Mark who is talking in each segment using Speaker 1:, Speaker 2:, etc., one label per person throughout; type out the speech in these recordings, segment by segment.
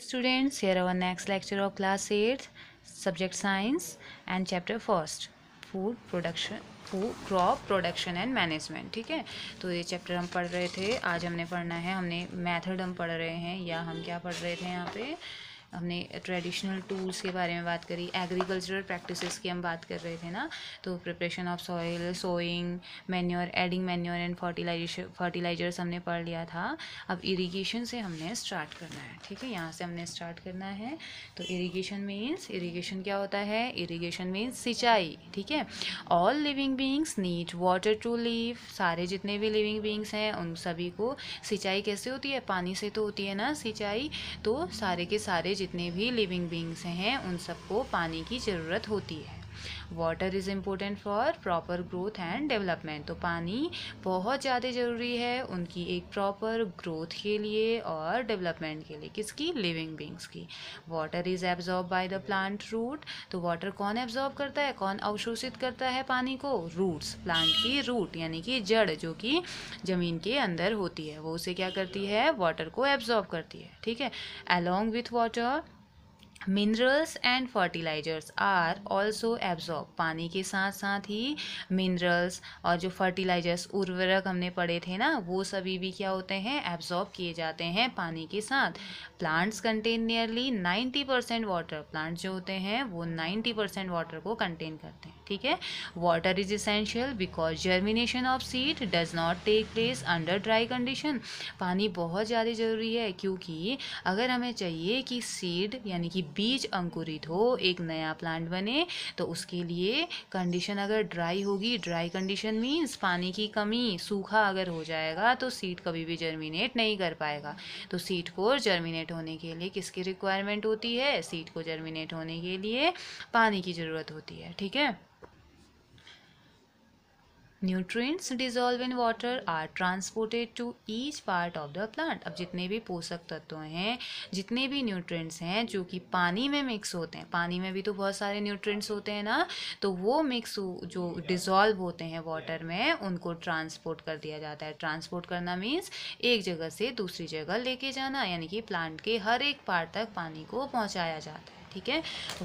Speaker 1: Students, here our next lecture of class 8, subject science and chapter first, food production, food crop production and management. ठीक है, तो ये chapter हम पढ़ रहे थे, आज हमने पढ़ना है, हमने मेथड हम पढ़ रहे हैं, या हम क्या पढ़ रहे थे यहाँ पे, हमने ट्रेडिशनल टूल्स के बारे में बात करी, एग्रीकल्चरल प्रैक्टिसेस की हम बात कर रहे थे ना। तो preparation of soil, sowing, manure, adding manure and fertilisers हमने पढ़ लिया था। अब इरिगेशन से हमने स्टार्ट करना है। ठीक है, यहाँ से हमने स्टार्ट करना है। तो इरिगेशन मीन्स, इरिगेशन क्या होता है? इरिगेशन मीन्स सिंचाई। ठीक है, all living beings need water to live. सारे जितने भी लिविंग बीइंग्स हैं उन सभी को सिंचाई कैसे होती है? पानी से तो होती है ना सिंचाई। तो सारे के सारे जितने भी लिविंग बीइंग्स हैं उन सबको पानी की ज़रूरत होती है। Water is important for proper growth and development. तो पानी बहुत ज़्यादा ज़रूरी है उनकी एक प्रॉपर ग्रोथ के लिए और डेवलपमेंट के लिए। किसकी? लिविंग बींग्स की। Water is absorb by the plant root. तो वाटर कौन एब्जॉर्ब करता है, कौन अवशोषित करता है पानी को? रूट्स, प्लांट की रूट यानी कि जड़ जो कि ज़मीन के अंदर होती है, वो उसे क्या करती है? वाटर को एब्जॉर्ब करती है। ठीक है, along with water minerals and fertilisers are also absorb. पानी के साथ साथ ही मिनरल्स और जो फर्टिलाइजर्स, उर्वरक हमने पढ़े थे ना, वो सभी भी क्या होते हैं? एब्जॉर्ब किए जाते हैं पानी के साथ। Plants contain nearly 90% water. Plant जो होते हैं वो 90% वाटर को कंटेन करते हैं। ठीक है, water is essential because germination of seed does not take place under dry condition. पानी बहुत ज़्यादा ज़रूरी है क्योंकि अगर हमें चाहिए कि सीड यानी कि बीज अंकुरित हो, एक नया प्लांट बने, तो उसके लिए कंडीशन अगर ड्राई होगी, ड्राई कंडीशन मीन्स पानी की कमी, सूखा अगर हो जाएगा तो सीड कभी भी जर्मिनेट नहीं कर पाएगा। तो सीड को जर्मिनेट होने के लिए किसकी रिक्वायरमेंट होती है? सीड को जर्मिनेट होने के लिए पानी की ज़रूरत होती है। ठीक है, nutrients dissolve in water are transported to each part of the plant. अब जितने भी पोषक तत्व हैं, जितने भी न्यूट्रिएंट्स हैं जो कि पानी में मिक्स होते हैं, पानी में भी तो बहुत सारे न्यूट्रिएंट्स होते हैं ना, तो वो मिक्स जो डिजॉल्व होते हैं वाटर में, उनको ट्रांसपोर्ट कर दिया जाता है। ट्रांसपोर्ट करना मीन्स एक जगह से दूसरी जगह लेके जाना, यानी कि प्लांट के हर एक पार्ट तक पानी को पहुँचाया जाता है। ठीक है,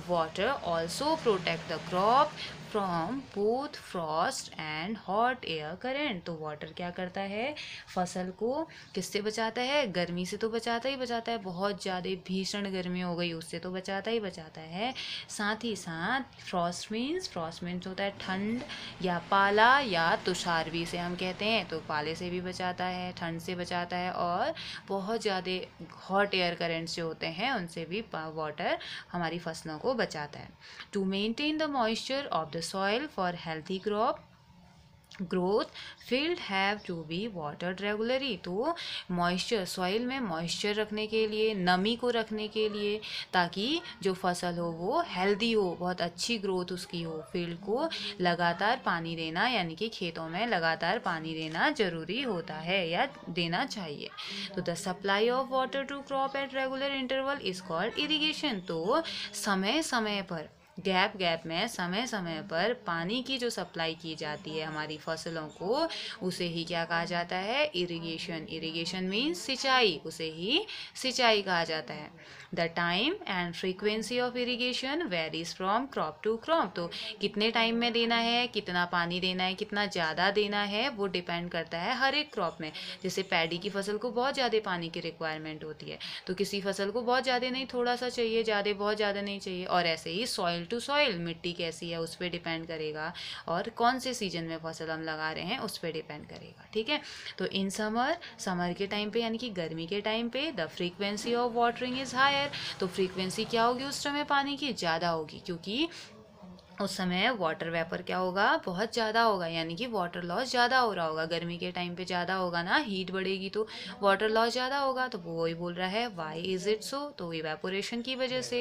Speaker 1: water also protect the crop from both Frost and hot air current. तो वाटर क्या करता है? फसल को किससे बचाता है? गर्मी से तो बचाता ही बचाता है, बहुत ज़्यादा भीषण गर्मी हो गई उससे तो बचाता ही बचाता है। साथ ही साथ फ्रॉस्ट मीन्स होता है ठंड या पाला या तुषार भी इसे हम कहते हैं। तो पाले से भी बचाता है, ठंड से बचाता है, और बहुत ज़्यादा हॉट एयर करेंट्स जो होते हैं उनसे भी वाटर हमारी फसलों को बचाता है। To maintain the moisture of the soil for healthy growth field have to be watered regularly। तो मॉइस्चर, सॉइल में मॉइस्चर रखने के लिए, नमी को रखने के लिए, ताकि जो फसल हो वो हेल्दी हो, बहुत अच्छी ग्रोथ उसकी हो, फील्ड को लगातार पानी देना यानी कि खेतों में लगातार पानी देना ज़रूरी होता है या देना चाहिए। तो the supply of water to crop at regular interval is called irrigation. तो समय समय पर, गैप में समय समय पर पानी की जो सप्लाई की जाती है हमारी फसलों को, उसे ही क्या कहा जाता है? इरिगेशन। इरिगेशन मीन्स सिंचाई, उसे ही सिंचाई कहा जाता है। The time and frequency of irrigation varies from crop to crop. तो कितने टाइम में देना है, कितना पानी देना है, कितना ज़्यादा देना है, वो डिपेंड करता है हर एक क्रॉप में। जैसे पैडी की फसल को बहुत ज़्यादा पानी की रिक्वायरमेंट होती है, तो किसी फसल को बहुत ज़्यादा नहीं, थोड़ा सा चाहिए, ज़्यादा बहुत ज़्यादा नहीं चाहिए। और ऐसे ही सॉइल टू सॉइल, मिट्टी कैसी है उस पर डिपेंड करेगा, और कौन से सीजन में फसल हम लगा रहे हैं उस पर डिपेंड करेगा। ठीक है, तो इन समर के टाइम पे यानी कि गर्मी के टाइम पे the frequency of watering is higher. तो फ्रीक्वेंसी क्या होगी उस समय? पानी की ज़्यादा होगी, क्योंकि उस समय वाटर वेपर क्या होगा? बहुत ज़्यादा होगा, यानी कि वाटर लॉस ज़्यादा हो रहा होगा। गर्मी के टाइम पे ज़्यादा होगा ना, हीट बढ़ेगी तो वाटर लॉस ज़्यादा होगा। तो वो वही बोल रहा है वाई इज़ इट सो? तो इवेपोरेशन की वजह से।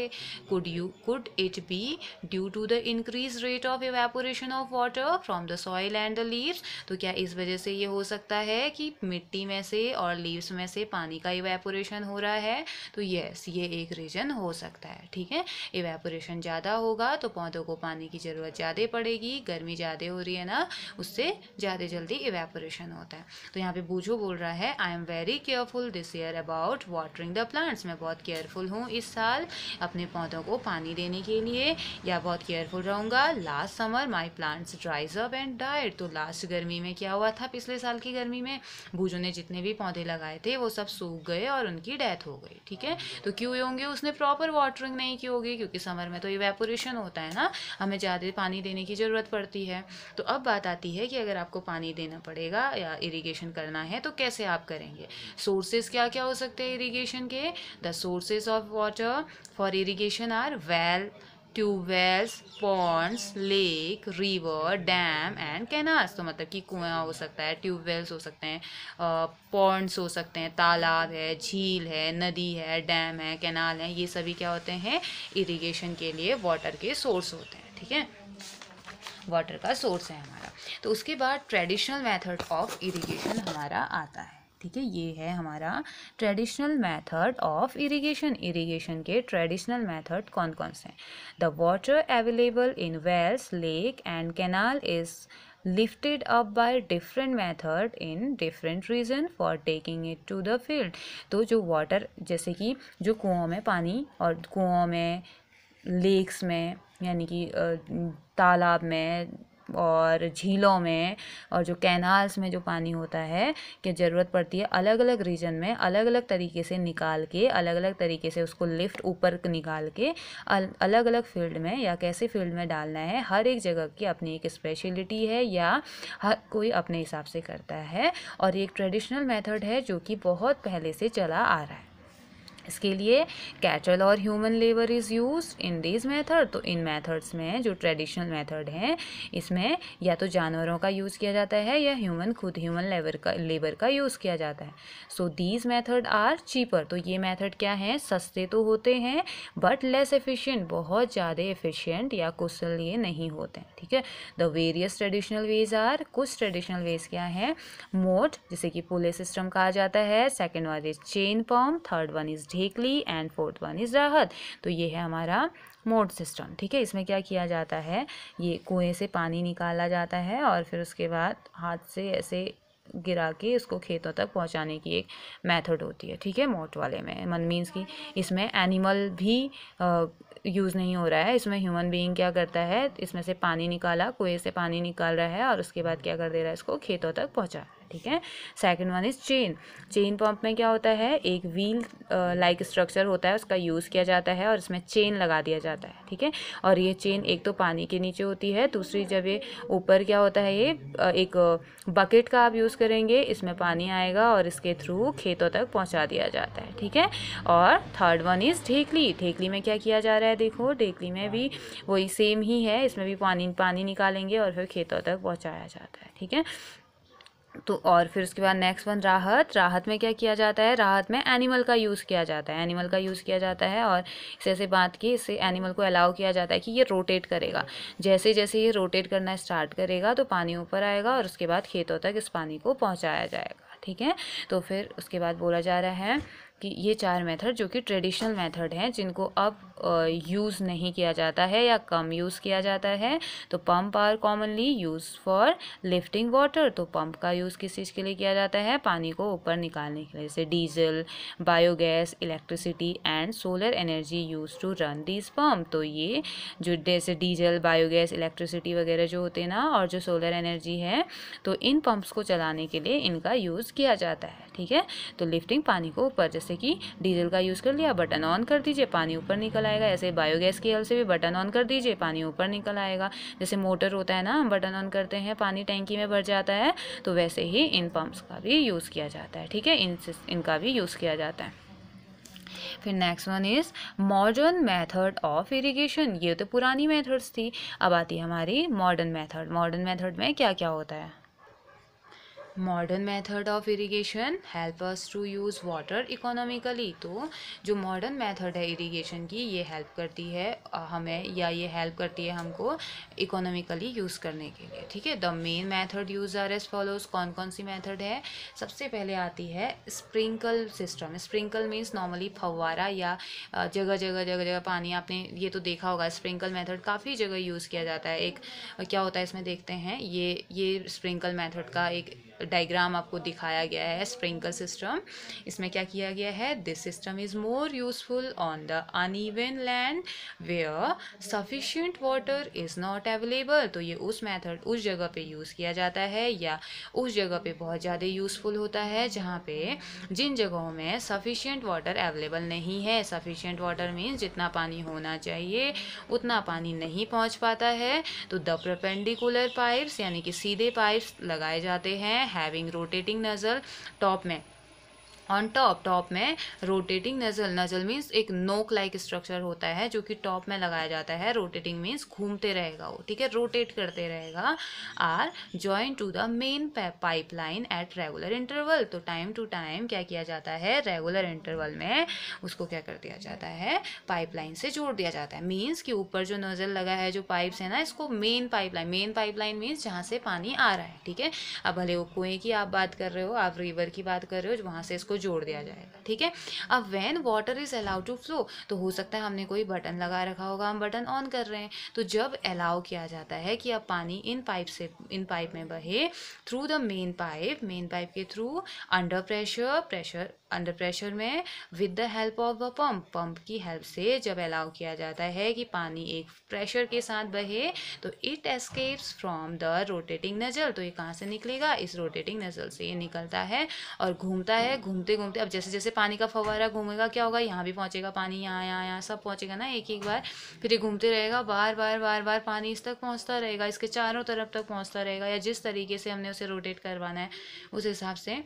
Speaker 1: Could it be due to the increase rate of evaporation of water from the soil and the leaves. तो क्या इस वजह से ये हो सकता है कि मिट्टी में से और लीव्स में से पानी का इवेपोरेशन हो रहा है? तो यस, ये एक रीज़न हो सकता है। ठीक है, इवेपोरेशन ज़्यादा होगा तो पौधों को पानी देने की ज़रूरत ज़्यादा पड़ेगी, गर्मी ज़्यादा हो रही है ना, उससे ज़्यादा जल्दी इवेपोरेशन होता है। तो यहाँ पे बूझो बोल रहा है I am very careful this year about watering the plants, मैं बहुत केयरफुल हूँ इस साल अपने पौधों को पानी देने के लिए, या बहुत केयरफुल रहूँगा। Last summer my plants ड्राइज up and died, तो लास्ट गर्मी में क्या हुआ था, पिछले साल की गर्मी में बूझो ने जितने भी पौधे लगाए थे वो सब सूख गए और उनकी डेथ हो गई। ठीक है, तो क्यों होंगे, उसने प्रॉपर वाटरिंग नहीं की होगी, क्योंकि समर में तो इवेपोरेशन होता है ना, हमें ज़्यादा पानी देने की ज़रूरत पड़ती है। तो अब बात आती है कि अगर आपको पानी देना पड़ेगा या इरिगेशन करना है तो कैसे आप करेंगे। सोर्सेज क्या क्या हो सकते हैं इरिगेशन के, the sources of water for irrigation are well, tubewells, ponds, lake, river, dam and canals. तो मतलब कि कुआं हो सकता है, ट्यूबवेल्स हो सकते हैं, पॉन्ड्स हो सकते हैं, तालाब है, झील है, नदी है, डैम है, कैनाल है, ये सभी क्या होते हैं, इरिगेशन के लिए वाटर के सोर्स होते हैं। ठीक है, वाटर का सोर्स है हमारा। तो उसके बाद ट्रेडिशनल मेथड ऑफ इरिगेशन हमारा आता है। ठीक है, ये है हमारा traditional method of irrigation. Irrigation के ट्रेडिशनल मेथड कौन कौन से हैं। The water available in wells, lake and canal is lifted up by different method in different region for taking it to the field। तो जो वाटर, जैसे कि जो कुओं में पानी, और कुओं में, लेक्स में यानी कि तालाब में और झीलों में, और जो कैनाल्स में जो पानी होता है कि ज़रूरत पड़ती है अलग अलग रीजन में अलग अलग तरीके से निकाल के, अलग अलग तरीके से उसको लिफ्ट ऊपर निकाल के अलग अलग फील्ड में या कैसे फील्ड में डालना है, हर एक जगह की अपनी एक स्पेशलिटी है या हर कोई अपने हिसाब से करता है। और ये एक ट्रेडिशनल मेथड है जो कि बहुत पहले से चला आ रहा है। इसके लिए कैटल और human labour is used in this method. तो इन मेथड्स में जो ट्रेडिशनल मेथड हैं, इसमें या तो जानवरों का यूज़ किया जाता है या ह्यूमन लेबर का यूज़ किया जाता है। So these method are cheaper. तो ये मेथड क्या हैं, सस्ते तो होते हैं बट लेस एफिशिएंट, बहुत ज़्यादा एफिशिएंट या कुशल ये नहीं होते हैं। ठीक है, the various traditional ways are, कुछ ट्रेडिशनल वेज क्या हैं, मोड जिसे कि पुले सिस्टम कहा जाता है, second one is chain pump, third one is dhekli and fourth one is rahat. तो ये है हमारा मोड सिस्टम। ठीक है, इसमें क्या किया जाता है, ये कुएं से पानी निकाला जाता है और फिर उसके बाद हाथ से ऐसे गिरा के इसको खेतों तक पहुंचाने की एक मेथड होती है। ठीक है, मोट वाले में मन मीन्स की इसमें एनिमल भी यूज़ नहीं हो रहा है, इसमें ह्यूमन बीइंग क्या करता है, इसमें से पानी निकाला, कुएं से पानी निकाल रहा है और उसके बाद क्या कर दे रहा है, इसको खेतों तक पहुंचा रहा है। ठीक है, second one is chain pump में क्या होता है, एक व्हील लाइक स्ट्रक्चर होता है, उसका यूज़ किया जाता है और इसमें चेन लगा दिया जाता है। ठीक है, और ये चेन एक तो पानी के नीचे होती है, दूसरी जब ये ऊपर क्या होता है, ये एक बकेट का आप यूज़ करेंगे, इसमें पानी आएगा और इसके थ्रू खेतों तक पहुंचा दिया जाता है। ठीक है, और थर्ड वन इज ढेकली। ढेकली में क्या किया जा रहा है, देखो ढेकली में भी वही सेम ही है, इसमें भी पानी निकालेंगे और फिर खेतों तक पहुंचाया जाता है। ठीक है, तो और फिर उसके बाद नेक्स्ट वन राहत में क्या किया जाता है, राहत में एनिमल का यूज़ किया जाता है, एनिमल का यूज़ किया जाता है और इसे ऐसे बांध के इससे एनिमल को अलाउ किया जाता है कि ये रोटेट करेगा। जैसे जैसे ये रोटेट करना स्टार्ट करेगा तो पानी ऊपर आएगा और उसके बाद खेतों तक इस पानी को पहुँचाया जाएगा। ठीक है, तो फिर उसके बाद बोला जा रहा है कि ये चार मेथड जो कि ट्रेडिशनल मेथड हैं, जिनको अब यूज़ नहीं किया जाता है या कम यूज़ किया जाता है। तो pump are commonly use for lifting water. तो पंप का यूज़ किस चीज़ के लिए किया जाता है, पानी को ऊपर निकालने के लिए, जैसे diesel, biogas, electricity and solar energy use to run this pump. तो ये जो जैसे डीजल, बायोगैस, इलेक्ट्रिसिटी वगैरह जो होते हैं ना, और जो सोलर एनर्जी है, तो इन पंप्स को चलाने के लिए इनका यूज़ किया जाता है। ठीक है, तो लिफ्टिंग पानी को ऊपर, जैसे कि डीजल का यूज़ कर लिया, बटन ऑन कर दीजिए, पानी ऊपर निकल आएगा। ऐसे बायोगैस की हेल्प से भी बटन ऑन कर दीजिए, पानी ऊपर निकल आएगा। जैसे मोटर होता है ना, हम बटन ऑन करते हैं, पानी टैंकी में भर जाता है, तो वैसे ही इन पंप्स का भी यूज़ किया जाता है। ठीक है, इनका भी यूज़ किया जाता है। फिर next one is modern method of irrigation. ये तो पुरानी मेथड्स थी, अब आती है हमारी मॉडर्न मेथड। मॉडर्न मेथड में क्या क्या होता है, modern method of irrigation help us to use water economically. तो जो मॉडर्न मेथड है इरिगेशन की, ये हेल्प करती है हमें, या ये हेल्प करती है हमको इकोनॉमिकली यूज़ करने के लिए। ठीक है, the main method use are as follows. कौन कौन सी मेथड है? सबसे पहले आती है sprinkle system. Sprinkle means normally फव्वारा या जगह जगह जगह जगह पानी, आपने ये तो देखा होगा, स्प्रिंकल मेथड काफ़ी जगह यूज़ किया जाता है। एक क्या होता है इसमें देखते हैं, ये स्प्रिंकल मेथड का एक डायग्राम आपको दिखाया गया है, स्प्रिंकल सिस्टम। इसमें क्या किया गया है? This system is more useful on the uneven land where sufficient water is not available. तो ये उस मेथड उस जगह पे यूज़ किया जाता है, या उस जगह पे बहुत ज़्यादा यूज़फुल होता है जहाँ पे जिन जगहों में सफिशिएंट वाटर अवेलेबल नहीं है। सफिशिएंट वाटर मीन्स जितना पानी होना चाहिए उतना पानी नहीं पहुँच पाता है, तो द परपेंडिकुलर पाइप्स यानी कि सीधे पाइप्स लगाए जाते हैं, हैविंग रोटेटिंग नजल टॉप में, ऑन टॉप में रोटेटिंग नजल मीन्स एक नोक लाइक स्ट्रक्चर होता है जो कि टॉप में लगाया जाता है। रोटेटिंग मीन्स घूमते रहेगा वो, ठीक है, रोटेट करते रहेगा। Are join to the main pipeline at regular interval. तो टाइम टू टाइम क्या किया जाता है? रेगुलर इंटरवल में उसको क्या कर दिया जाता है? पाइपलाइन से जोड़ दिया जाता है। मीन्स कि ऊपर जो नजल लगा है, जो पाइप्स है ना, इसको मेन पाइपलाइन मीन्स जहाँ से पानी आ रहा है। ठीक है, अब भले वो कुएं की आप बात कर रहे हो, आप रिवर की बात कर रहे हो, वहाँ से इसको जोड़ दिया जाएगा। ठीक है, अब when water is allowed to flow, तो हो सकता है हमने कोई बटन लगा रखा होगा, हम बटन ऑन कर रहे हैं, तो जब अलाउ किया जाता है कि अब पानी इन पाइप में बहे थ्रू द मेन पाइप के थ्रू, अंडर प्रेशर में with the help of a pump की हेल्प से जब अलाउ किया जाता है कि पानी एक प्रेशर के साथ बहे, तो it escapes from the rotating nasal. तो ये कहाँ से निकलेगा? इस रोटेटिंग नजल से ये निकलता है और घूमता है, घूमते घूमते अब जैसे जैसे पानी का फव्वारा घूमेगा क्या होगा? यहाँ भी पहुँचेगा पानी, यहाँ सब पहुँचेगा ना एक बार, फिर ये घूमते रहेगा, बार बार पानी इस तक पहुँचता रहेगा, इसके चारों तरफ तक पहुँचता रहेगा, या जिस तरीके से हमने उसे रोटेट करवाना है उस हिसाब से।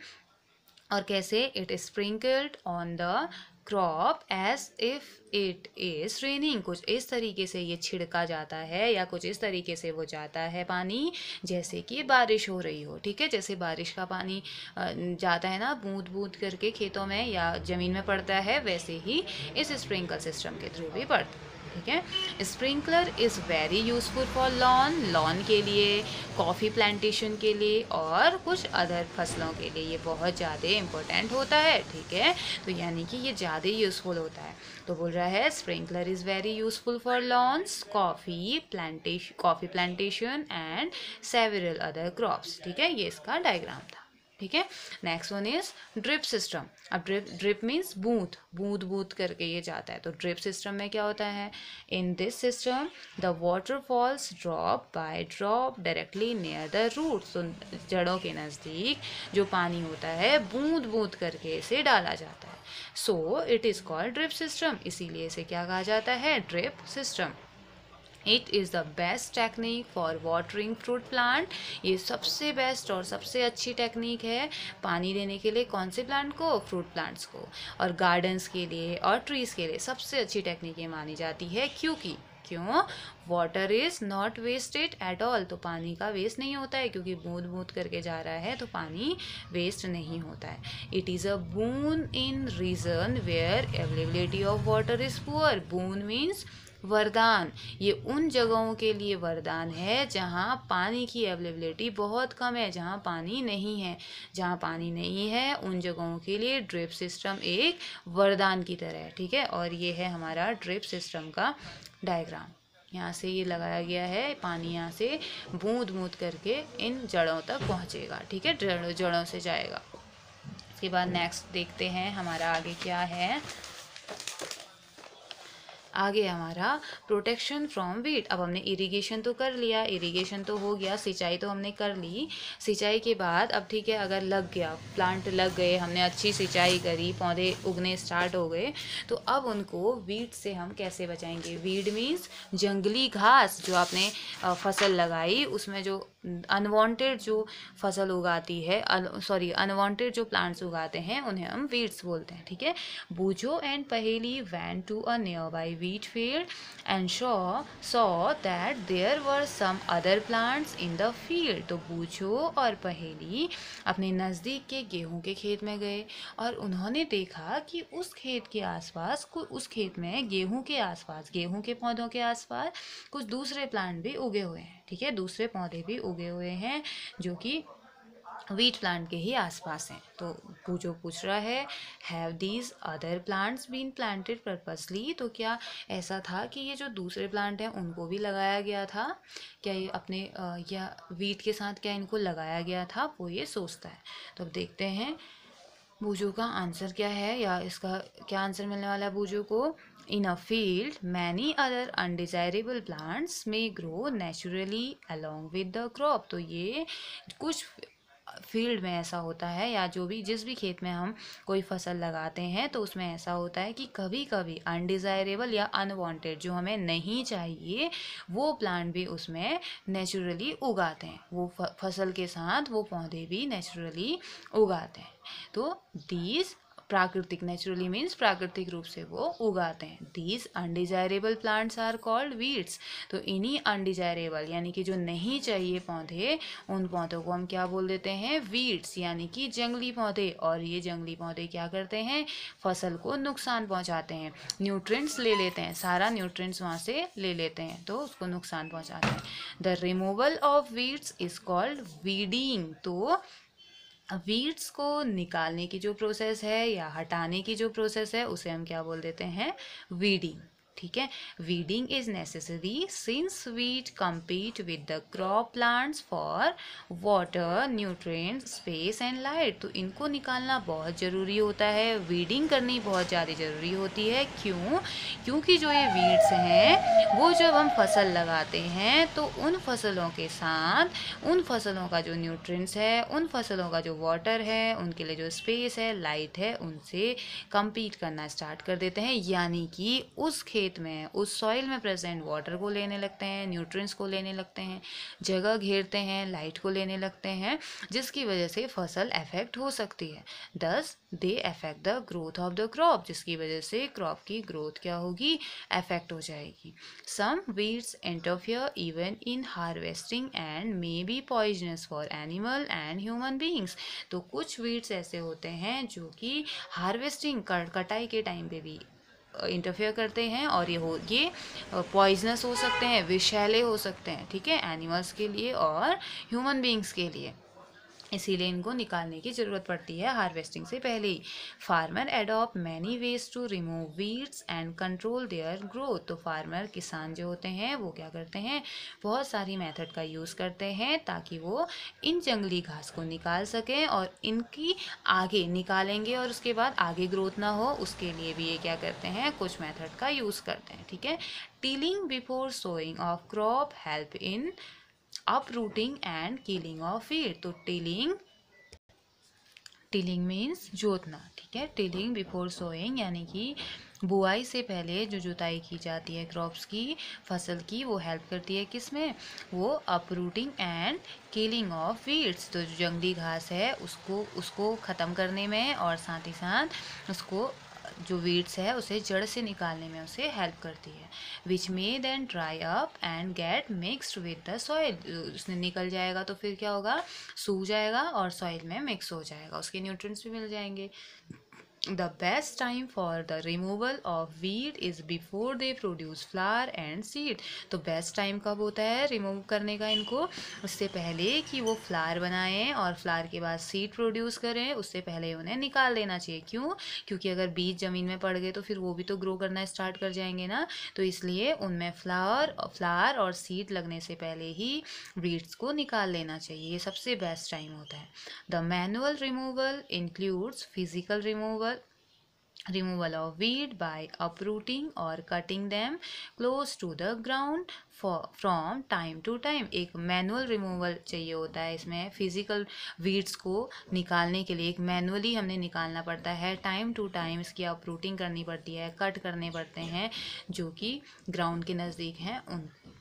Speaker 1: और कैसे? It sprinkled on the crop as if it is raining. कुछ इस तरीके से ये छिड़का जाता है, या कुछ इस तरीके से वो जाता है पानी जैसे कि बारिश हो रही हो। ठीक है, जैसे बारिश का पानी जाता है ना बूंद बूंद करके खेतों में या ज़मीन में पड़ता है, वैसे ही इस स्प्रिंकल सिस्टम के थ्रू भी पड़ता है। ठीक है, sprinkler is very useful for lawn के लिए, कॉफ़ी प्लांटेशन के लिए और कुछ अदर फसलों के लिए ये बहुत ज़्यादा इम्पोर्टेंट होता है। ठीक है, तो यानी कि ये ज़्यादा यूज़फुल होता है। तो बोल रहा है sprinkler is very useful for lawns, coffee plantation and several other crops. ठीक है, ये इसका डायग्राम था। ठीक है, next one is drip system. अब ड्रिप मीन्स बूंद बूंद करके ये जाता है। तो ड्रिप सिस्टम में क्या होता है? In this system the water falls drop by drop directly near the root. तो जड़ों के नज़दीक जो पानी होता है बूंद बूंद करके इसे डाला जाता है। So it is called drip system, इसीलिए इसे क्या कहा जाता है? Drip system. It is the best technique for watering fruit plant. ये सबसे बेस्ट और सबसे अच्छी टेक्निक है पानी देने के लिए। कौन से प्लांट को? फ्रूट प्लांट्स को। और गार्डन्स के लिए और ट्रीज़ के लिए सबसे अच्छी टेक्निक ये मानी जाती है। क्यों? Water is not wasted at all. तो पानी का वेस्ट नहीं होता है, क्योंकि बूंद बूंद करके जा रहा है तो पानी वेस्ट नहीं होता है। It is a boon in region where availability of water is poor. Boon means वरदान। ये उन जगहों के लिए वरदान है जहाँ पानी की अवेलेबिलिटी बहुत कम है, जहाँ पानी नहीं है। जहाँ पानी नहीं है उन जगहों के लिए ड्रिप सिस्टम एक वरदान की तरह है। ठीक है, और ये है हमारा ड्रिप सिस्टम का डायग्राम। यहाँ से ये लगाया गया है, पानी यहाँ से बूंद बूंद करके इन जड़ों तक पहुँचेगा। ठीक है, जड़ों से जाएगा। इसके बाद नेक्स्ट देखते हैं हमारा आगे क्या है। आगे हमारा प्रोटेक्शन फ्रॉम वीट। अब हमने इरिगेशन तो कर लिया, इरिगेशन तो हो गया, सिंचाई तो हमने कर ली। सिंचाई के बाद अब ठीक है, अगर लग गया, प्लांट लग गए, हमने अच्छी सिंचाई करी, पौधे उगने स्टार्ट हो गए, तो अब उनको वीड से हम कैसे बचाएंगे? वीड मीन्स जंगली घास। जो आपने फसल लगाई उसमें जो अनवांटेड जो फसल उगाती है, अनवांटेड जो प्लांट्स उगाते हैं उन्हें हम वीड्स बोलते हैं, ठीक है। बूझो एंड पहेली went to a nearby wheat field and saw that there were some other plants in the field। तो बूझो और पहेली अपने नज़दीक के गेहूं के खेत में गए और उन्होंने देखा कि उस खेत के आसपास, उस खेत में गेहूं के आसपास, गेहूं के पौधों के आसपास कुछ दूसरे प्लांट भी उगे हुए हैं, ठीक है, दूसरे पौधे भी उगे हुए हैं जो कि वीट प्लांट के ही आसपास हैं। तो जो पूछ रहा है, have these other plants been planted purposely, तो क्या ऐसा था कि ये जो दूसरे प्लांट हैं उनको भी लगाया गया था, क्या ये अपने या वीट के साथ क्या इनको लगाया गया था, वो ये सोचता है। तो अब देखते हैं बूझो का आंसर क्या है, या इसका क्या आंसर मिलने वाला है बूझो को। In a field many other undesirable plants may grow naturally along with the crop. तो ये कुछ फील्ड में ऐसा होता है, या जो भी जिस भी खेत में हम कोई फसल लगाते हैं तो उसमें ऐसा होता है कि कभी कभी अनडिज़ायरेबल या अनवांटेड जो हमें नहीं चाहिए वो प्लांट भी उसमें नेचुरली उगाते हैं, वो फसल के साथ वो पौधे भी नेचुरली उगाते हैं। तो दीज प्राकृतिक, नेचुरली मीन्स प्राकृतिक रूप से वो उगाते हैं। These undesirable plants are called weeds. तो इन्हीं अनडिजायरेबल यानी कि जो नहीं चाहिए पौधे, उन पौधों को हम क्या बोल देते हैं, वीड्स, यानी कि जंगली पौधे। और ये जंगली पौधे क्या करते हैं, फसल को नुकसान पहुंचाते हैं, न्यूट्रिएंट्स ले लेते हैं, सारा न्यूट्रिएंट्स वहाँ से ले लेते हैं, तो उसको नुकसान पहुंचाते हैं। The removal of weeds is called weeding. तो वीड्स को निकालने की जो प्रोसेस है या हटाने की जो प्रोसेस है उसे हम क्या बोल देते हैं, वीडिंग, ठीक है। Weeding is necessary since wheat compete with the crop plants for water, nutrient, space and light. तो इनको निकालना बहुत ज़रूरी होता है, वीडिंग करनी बहुत ज़्यादा ज़रूरी होती है। क्यों? क्योंकि जो ये वीड्स हैं वो जब हम फसल लगाते हैं तो उन फसलों के साथ उन फसलों का जो न्यूट्रिएंट्स है, उन फसलों का जो वाटर है, उनके लिए जो स्पेस है, लाइट है, उनसे compete करना स्टार्ट कर देते हैं, यानी कि उस खेत में, उस सॉइल में प्रेजेंट वाटर को लेने लगते हैं, न्यूट्रिएंट्स को लेने लगते हैं, जगह घेरते हैं, लाइट को लेने लगते हैं, जिसकी वजह से फसल अफेक्ट हो सकती है। दस they affect the growth of the crop, जिसकी वजह से क्रॉप की ग्रोथ क्या होगी, अफेक्ट हो जाएगी। Some weeds interfere even in harvesting and may be poisonous for animal and human beings. तो कुछ वीड्स ऐसे होते हैं जो कि हार्वेस्टिंग, कटाई के टाइम पे भी इंटरफेयर करते हैं, और ये पॉइजनस हो सकते हैं, विषैले हो सकते हैं, ठीक है, एनिमल्स के लिए और ह्यूमन बीइंग्स के लिए। इसीलिए इनको निकालने की ज़रूरत पड़ती है हार्वेस्टिंग से पहले ही। Farmer adopt many ways to remove weeds and control their growth. तो फार्मर, किसान जो होते हैं वो क्या करते हैं, बहुत सारी मेथड का यूज़ करते हैं ताकि वो इन जंगली घास को निकाल सकें, और इनकी आगे निकालेंगे और उसके बाद आगे ग्रोथ ना हो उसके लिए भी ये क्या करते हैं, कुछ मेथड का यूज़ करते हैं, ठीक है। Tilling before sowing of crop help in uprooting and killing of weed। तो टिलिंग मीन्स जोतना, ठीक है। टिलिंग बिफोर सोइंग यानी कि बुआई से पहले जो जुताई की जाती है क्रॉप्स की, फसल की, वो हेल्प करती है किसमें, वो uprooting and killing of weeds. तो जो जंगली घास है उसको ख़त्म करने में, और साथ ही साथ उसको जो वीड्स है उसे जड़ से निकालने में उसे हेल्प करती है। Which may then dry up and get mixed with the soil. उसने निकल जाएगा तो फिर क्या होगा, सूख जाएगा और सॉइल में मिक्स हो जाएगा, उसके न्यूट्रिएंट्स भी मिल जाएंगे। The best time for the removal of weed is before they produce flower and seed। तो बेस्ट टाइम कब होता है रिमूव करने का इनको, उससे पहले कि वो फ्लावर बनाएं और फ्लावर के बाद सीड प्रोड्यूस करें, उससे पहले उन्हें निकाल देना चाहिए। क्यों? क्योंकि अगर बीज ज़मीन में पड़ गए तो फिर वो भी तो ग्रो करना स्टार्ट कर जाएंगे ना, तो इसलिए उनमें फ्लावर और सीड लगने से पहले ही वीड्स को निकाल लेना चाहिए, ये सबसे बेस्ट टाइम होता है। The manual removal includes physical removal of weed by uprooting or cutting them close to the ground from time to time। एक मैनुअल रिमूवल चाहिए होता है, इसमें फिजिकल वीड्स को निकालने के लिए एक मैनुअली हमें निकालना पड़ता है, टाइम टू टाइम इसकी अपरूटिंग करनी पड़ती है, कट करने पड़ते हैं जो कि ग्राउंड के नज़दीक हैं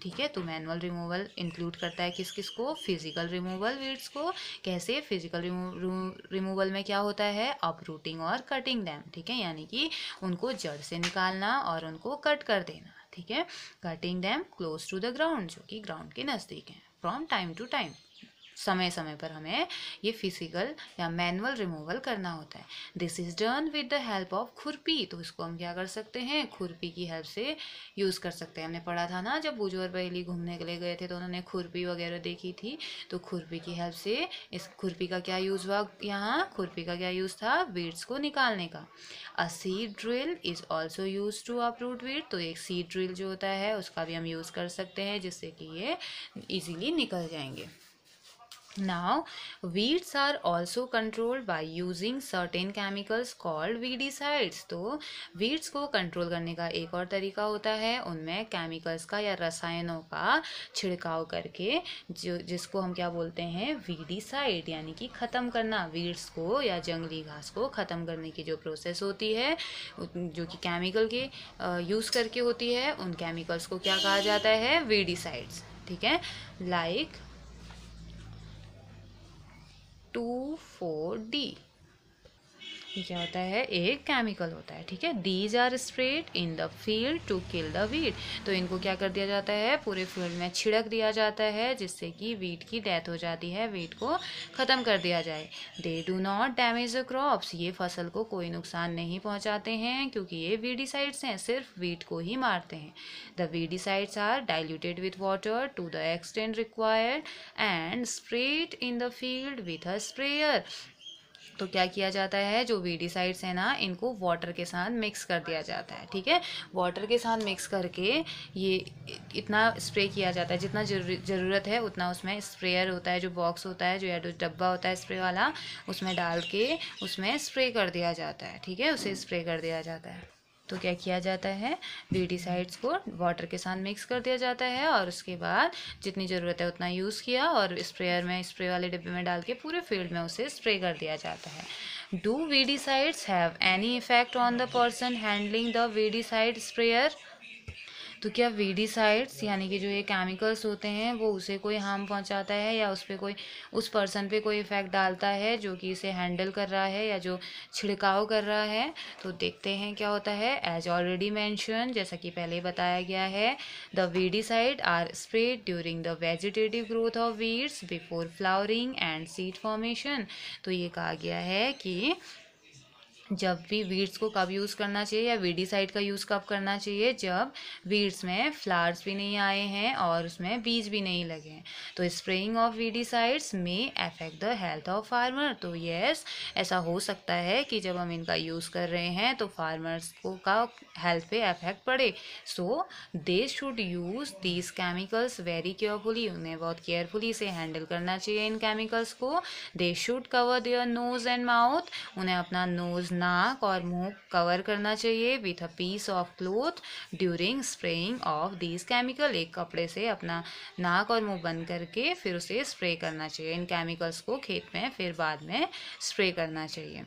Speaker 1: ठीक है। तो मैनुअल रिमूवल इंक्लूड करता है किस किस को, फिजिकल रिमूवल वीड्स को। कैसे, फिजिकल रिमूवल में क्या होता है, अपरूटिंग और कटिंग दैम, ठीक है, यानी कि उनको जड़ से निकालना और उनको कट कर देना, ठीक है। Cutting them close to the ground, जो कि ग्राउंड के नज़दीक है। फ्रॉम टाइम टू टाइम, समय समय पर हमें ये फिजिकल या मैनुअल रिमूवल करना होता है। This is done with the help of खुरपी। तो इसको हम क्या कर सकते हैं, खुरपी की हेल्प से यूज़ कर सकते हैं। हमने पढ़ा था ना, जब बूजू और बहेली घूमने के लिए गए थे तो उन्होंने खुरपी वगैरह देखी थी। तो खुरपी की हेल्प से, इस खुरपी का क्या यूज़ हुआ यहाँ, खुरपी का क्या यूज़ था, वीड्स को निकालने का। A seed drill is also use to uproot weed. तो एक सीड ड्रिल जो होता है उसका भी हम यूज़ कर सकते हैं, जिससे कि ये ईजिली निकल जाएंगे। Now, weeds are also controlled by using certain chemicals called weedicides। तो weeds को कंट्रोल करने का एक और तरीका होता है, उनमें केमिकल्स का या रसायनों का छिड़काव करके, जो जिसको हम क्या बोलते हैं, वीडिसाइड, यानी कि ख़त्म करना। वीड्स को या जंगली घास को ख़त्म करने की जो प्रोसेस होती है, जो कि केमिकल के यूज़ करके होती है, उन केमिकल्स को क्या कहा जाता है, वीडिसाइड्स, ठीक है। लाइक 2,4-D, ये क्या होता है, एक केमिकल होता है, ठीक है। These are spread in the field to kill the weed. तो इनको क्या कर दिया जाता है, पूरे फील्ड में छिड़क दिया जाता है, जिससे कि वीड की डेथ हो जाती है, वीड को ख़त्म कर दिया जाए। They do not damage the crops, ये फसल को कोई नुकसान नहीं पहुंचाते हैं, क्योंकि ये वीडिसाइड्स हैं, सिर्फ वीड को ही मारते हैं। The weedicides are diluted with water to the extent required and spread in the field with a sprayer. तो क्या किया जाता है, जो वीडिसाइड्स है ना, इनको वाटर के साथ मिक्स कर दिया जाता है, ठीक है। वाटर के साथ मिक्स करके ये इतना स्प्रे किया जाता है, जितना ज़रूरत है उतना उसमें स्प्रेयर होता है, जो बॉक्स होता है, जो या जो डब्बा होता है स्प्रे वाला, उसमें डाल के उसमें स्प्रे कर दिया जाता है, ठीक है, उसे स्प्रे कर दिया जाता है। तो क्या किया जाता है, वीडिसाइड्स को वाटर के साथ मिक्स कर दिया जाता है, और उसके बाद जितनी ज़रूरत है उतना यूज़ किया, और स्प्रेयर में, स्प्रे वाले डिब्बे में डाल के पूरे फील्ड में उसे स्प्रे कर दिया जाता है। Do weedicides have any effect on the person handling the weedicide sprayer. तो क्या वीडिसाइड्स यानी कि जो ये केमिकल्स होते हैं वो उसे कोई हार्म पहुंचाता है, या उस पर कोई, उस पर्सन पे कोई इफ़ेक्ट डालता है जो कि इसे हैंडल कर रहा है या जो छिड़काव कर रहा है। तो देखते हैं क्या होता है। एज ऑलरेडी मैंशन, जैसा कि पहले बताया गया है, the weedicide are spread during the vegetative growth of weeds before flowering and seed formation. तो ये कहा गया है कि जब भी वीड्स को कब यूज़ करना चाहिए, या वीडिसाइड का यूज़ कब करना चाहिए, जब वीड्स में फ्लावर्स भी नहीं आए हैं और उसमें बीज भी नहीं लगे हैं। तो स्प्रेइंग ऑफ वीडिसाइड्स में affect the health of farmer. तो यस, ऐसा हो सकता है कि जब हम इनका यूज़ कर रहे हैं तो फार्मर्स को का हेल्थ पे अफेक्ट पड़े। So they should use these chemicals very carefully, उन्हें बहुत केयरफुली से हैंडल करना चाहिए इन केमिकल्स को। They should cover their nose and mouth, उन्हें अपना नोज, नाक और मुंह कवर करना चाहिए with a piece of cloth during spraying of these chemical. एक कपड़े से अपना नाक और मुंह बंद करके फिर उसे स्प्रे करना चाहिए, इन केमिकल्स को खेत में फिर बाद में स्प्रे करना चाहिए।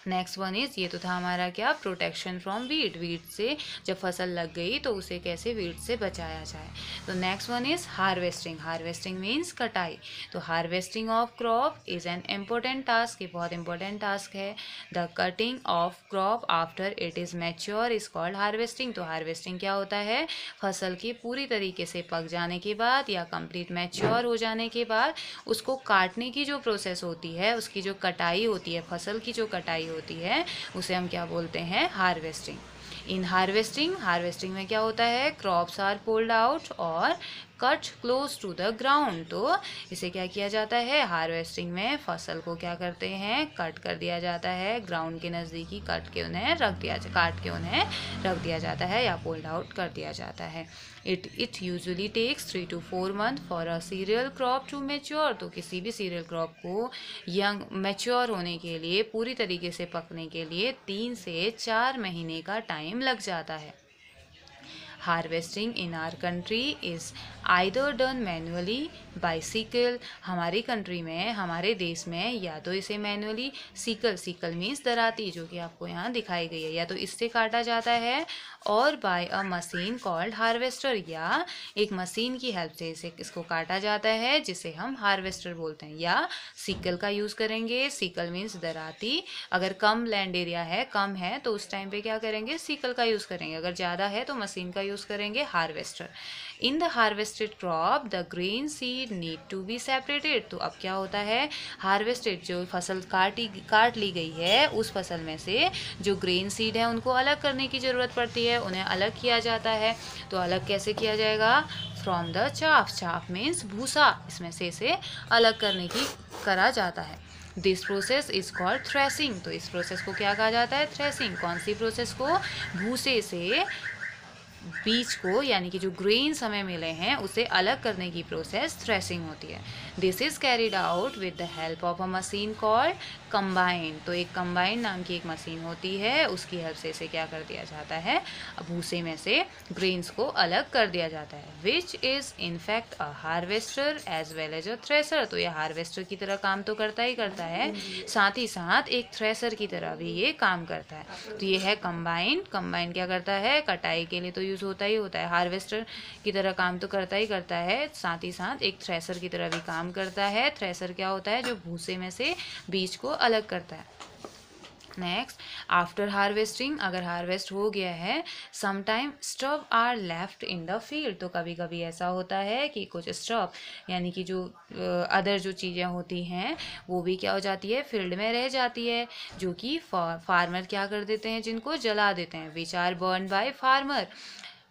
Speaker 1: नेक्स्ट वन इज़, ये तो था हमारा क्या, प्रोटेक्शन फ्रॉम वीड। वीड से जब फसल लग गई तो उसे कैसे वीड से बचाया जाए। तो next one is harvesting. Harvesting means कटाई। तो harvesting of crop is an important task, ये बहुत इंपॉर्टेंट टास्क है। The cutting of crop after it is mature is called harvesting. तो हार्वेस्टिंग क्या होता है, फसल की पूरी तरीके से पक जाने के बाद या कंप्लीट मैच्योर हो जाने के बाद उसको काटने की जो प्रोसेस होती है, उसकी जो कटाई होती है, फसल की जो कटाई होती है, उसे हम क्या बोलते हैं, हार्वेस्टिंग। इन हार्वेस्टिंग में क्या होता है, क्रॉप्स आर पुल्ड आउट और cut close to the ground. तो इसे क्या किया जाता है, हार्वेस्टिंग में फसल को क्या करते हैं, कट कर दिया जाता है, ग्राउंड के नज़दीकी काट के उन्हें रख दिया जाता है या पुल्ड आउट कर दिया जाता है। It usually takes 3 to 4 month for a cereal crop to mature. तो किसी भी सीरियल क्रॉप को यंग मैच्योर होने के लिए, पूरी तरीके से पकने के लिए 3 से 4 महीने का टाइम लग जाता है। Harvesting in our country is either done manually by sickle, हमारी कंट्री में, हमारे देश में या तो इसे मैनुअली, सिकल मीन्स दराती जो कि आपको यहाँ दिखाई गई है, या तो इससे काटा जाता है, और by a machine called harvester, या एक मशीन की हेल्प से इसको काटा जाता है जिसे हम हार्वेस्टर बोलते हैं, या सिकल का यूज़ करेंगे। सिकल मीन्स दराती, अगर कम लैंड एरिया है, कम है, तो उस टाइम पे क्या करेंगे, सिकल का यूज़ करेंगे, अगर ज़्यादा है तो मशीन का यूज़ करेंगे, harvester. In the harvested crop the grain seed need to be separated, तो अब क्या होता है, हार्वेस्टेड जो फसल काट ली गई है उस फसल में से जो ग्रेन सीड है उनको अलग करने की ज़रूरत पड़ती है, उन्हें अलग किया जाता है। तो अलग कैसे किया जाएगा, फ्रॉम द चाफ मीन्स भूसा, इसमें से इसे अलग करने की करा जाता है। This process is called threshing, तो इस प्रोसेस को क्या कहा जाता है, थ्रेसिंग। कौन सी प्रोसेस को, भूसे से बीज को यानी कि जो ग्रेन्स हमें मिले हैं उसे अलग करने की प्रोसेस थ्रेसिंग होती है। This is carried out with the help of a machine called combine, तो एक कंबाइन नाम की एक मशीन होती है, उसकी हेल्प से इसे क्या कर दिया जाता है, भूसे में से ग्रेन्स को अलग कर दिया जाता है। Which is in fact a harvester as well as a thresher, तो यह हार्वेस्टर की तरह काम तो करता ही करता है, साथ ही साथ एक थ्रेसर की तरह भी ये काम करता है। तो ये है कंबाइन। कंबाइन क्या करता है, कटाई के लिए तो यूज़ होता ही होता है, हार्वेस्टर की तरह काम तो करता ही करता है, साथ ही साथ एक थ्रेसर की तरह भी काम करता है। थ्रेसर क्या होता है, जो भूसे में से बीज को अलग करता है। नेक्स्ट, आफ्टर हार्वेस्टिंग, अगर हार्वेस्ट हो गया है, sometime stub are left in the field, तो कभी कभी ऐसा होता है कि कुछ स्टब यानी कि जो अदर जो चीज़ें होती हैं वो भी क्या हो जाती है, फील्ड में रह जाती है, जो कि फार्मर क्या कर देते हैं, जिनको जला देते हैं, which are burn by farmer.